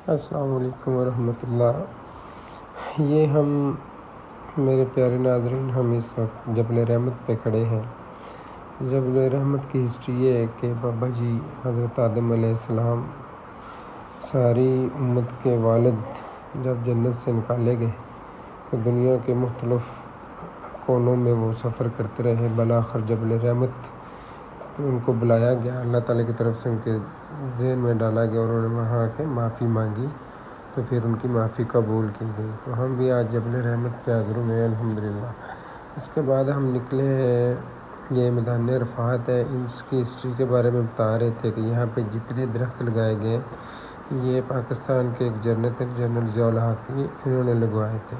السلام علیکم ورحمۃ اللہ۔ یہ میرے پیارے ناظرین، ہم اس وقت جبل رحمت پہ کھڑے ہیں۔ جبل رحمت کی ہسٹری یہ ہے کہ بابا جی حضرت آدم علیہ السلام ساری امت کے والد جب جنت سے نکالے گئے تو دنیا کے مختلف کونوں میں وہ سفر کرتے رہے۔ بالآخر جبل رحمت ان کو بلایا گیا، اللہ تعالیٰ کی طرف سے ان کے ذہن میں ڈالا گیا اور انہوں نے وہاں کے معافی مانگی تو پھر ان کی معافی قبول کی گئی۔ تو ہم بھی آج جبل رحمت پہ حاضر ہوئے ہیں الحمدللہ۔ اس کے بعد ہم نکلے ہیں، یہ میدان عرفات ہے۔ اس کی ہسٹری کے بارے میں بتا رہے تھے کہ یہاں پہ جتنے درخت لگائے گئے یہ پاکستان کے ایک جنرل ضیاء الحق انہوں نے لگوائے تھے۔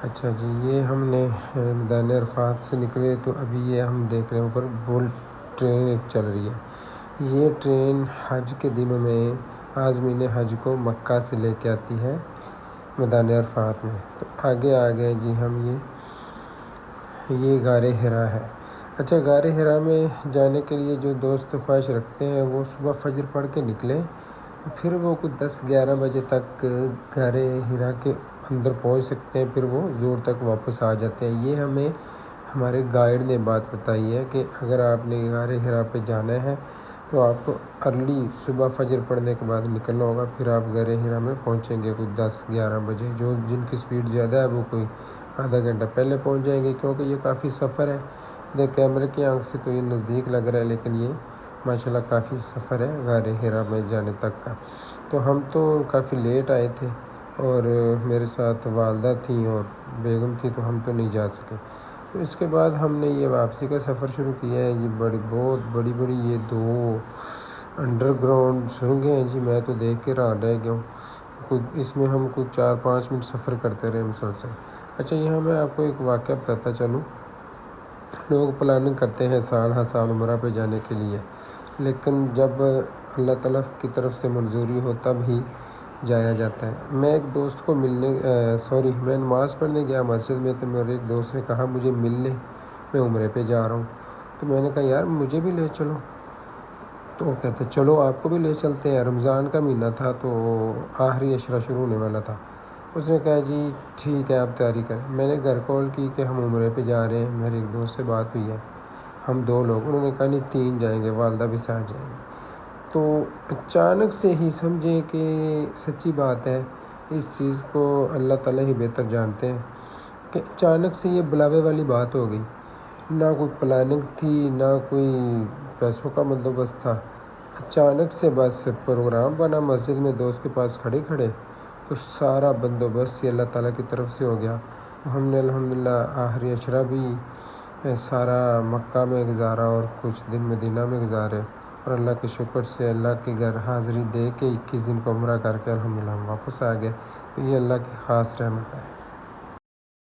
اچھا جی، یہ ہم نے میدان عرفات سے نکلے تو ابھی یہ ہم دیکھ رہے ہیں اوپر بولٹ ٹرین ایک چل رہی ہے۔ یہ ٹرین حج کے دنوں میں عازمین حج کو مکہ سے لے کے آتی ہے میدان عرفات میں۔ تو آگے جی ہم یہ غار حرا ہے۔ اچھا، غار حرا میں جانے کے لیے جو دوست خواہش رکھتے ہیں وہ صبح فجر پڑھ کے نکلیں، پھر وہ کچھ 10-11 بجے تک غار حرا کے اندر پہنچ سکتے ہیں، پھر وہ زور تک واپس آ جاتے ہیں۔ یہ ہمیں ہمارے گائیڈ نے بات بتائی ہے کہ اگر آپ نے غار حرا پہ جانا ہے تو آپ کو ارلی صبح فجر پڑھنے کے بعد نکلنا ہوگا، پھر آپ غار حرا میں پہنچیں گے کچھ 10-11 بجے۔ جن کی سپیڈ زیادہ ہے وہ کوئی آدھا گھنٹہ پہلے پہنچ جائیں گے، کیونکہ یہ کافی سفر ہے۔ کیمرے کی آنکھ سے تو یہ نزدیک لگ رہا ہے، لیکن یہ ماشاءاللہ کافی سفر ہے غار حرا میں جانے تک کا۔ تو ہم تو کافی لیٹ آئے تھے اور میرے ساتھ والدہ تھیں اور بیگم تھی، تو ہم تو نہیں جا سکے۔ تو اس کے بعد ہم نے یہ واپسی کا سفر شروع کیا ہے۔ یہ بہت بڑی یہ 2 انڈر گراؤنڈ سرنگیں ہیں جی، میں تو دیکھ کے رہ گیا ہوں۔ اس میں ہم کچھ 4-5 منٹ سفر کرتے رہے مسلسل۔ اچھا، یہاں میں آپ کو ایک واقعہ بتاتا چلوں۔ لوگ پلاننگ کرتے ہیں سال ہر سال عمرہ پہ جانے کے لیے، لیکن جب اللہ تعالیٰ کی طرف سے منظوری ہو تب ہی جایا جاتا ہے۔ میں ایک دوست کو میں نماز پڑھنے گیا مسجد میں، تو میرے ایک دوست نے کہا مجھے مل لے، میں عمرے پہ جا رہا ہوں۔ تو میں نے کہا یار مجھے بھی لے چلو۔ تو وہ کہتے چلو آپ کو بھی لے چلتے ہیں۔ رمضان کا مہینہ تھا تو آخری عشرہ شروع ہونے والا تھا۔ اس نے کہا جی ٹھیک ہے آپ تیاری کریں۔ میں نے گھر کال کی کہ ہم عمرے پہ جا رہے ہیں، میرے ایک دوست سے بات ہوئی ہے، ہم 2 لوگ۔ انہوں نے کہا نہیں 3 جائیں گے، والدہ بھی ساتھ جائیں گے۔ تو اچانک سے ہی سمجھے کہ سچی بات ہے، اس چیز کو اللہ تعالیٰ ہی بہتر جانتے ہیں کہ اچانک سے یہ بلاوے والی بات ہو گئی۔ نہ کوئی پلاننگ تھی، نہ کوئی پیسوں کا بندوبست تھا۔ اچانک سے بس پروگرام بنا مسجد میں دوست کے پاس کھڑے تو سارا بندوبست ہی اللہ تعالیٰ کی طرف سے ہو گیا۔ ہم نے الحمدللہ آخری عشرہ بھی سارا مکہ میں گزارا اور کچھ دن مدینہ میں گزارے، اور اللہ کے شکر سے اللہ کے گھر حاضری دے کے 21 دن کو عمرہ کر کے الحمدللہ ہم واپس آ گئے۔ تو یہ اللہ کی خاص رحمت ہے۔